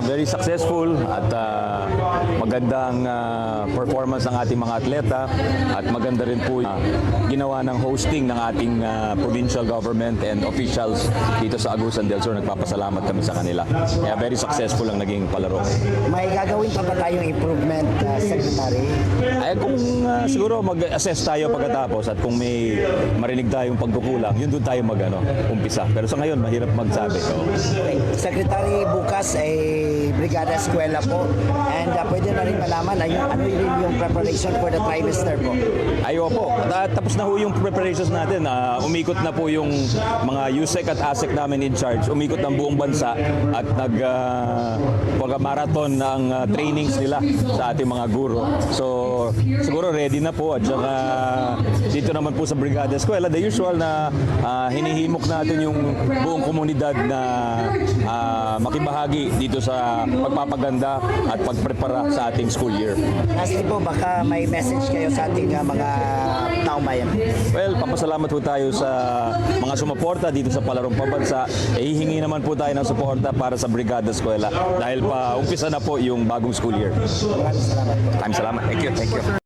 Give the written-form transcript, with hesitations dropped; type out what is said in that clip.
Very successful at magandang performance ng ating mga atleta at maganda rin po ginawa ng hosting ng ating provincial government and officials dito sa Agusan del Sur. Nagpapasalamat kami sa kanila. Kaya very successful ang naging palaro. May gagawin pa ba tayong improvement, Secretary? Ay kung siguro mag-assess tayo pagkatapos at kung may marinig tayong pagkukulang, yun doon tayo umpisa. Pero sa ngayon, mahirap magsabi. Okay. Secretary, bukas ay Brigada Eskwela po. And pwede na rin malaman ano rin yung preparation for the trimester po. Ayo po. Tapos na ho yung preparations natin. Umikot na po yung mga USEC at ASEC namin in charge. Umikot ng buong bansa at nag-marathon ng trainings nila sa ating mga guro. So, siguro ready na po. At saka dito naman po sa Brigada Eskwela, the usual na hinihimok natin yung buong komunidad na makibahagi dito sa pagpapaganda at pagprepara sa ating school year. Lastly po, baka may message kayo sa ating mga taong bayan. Well, papasalamat po tayo sa mga sumuporta dito sa Palarong Pambansa. Hihingi naman po tayo ng suporta para sa Brigada Eskwela dahil pa umpisa na po yung bagong school year. Maraming salamat po. Maraming salamat. Thank you.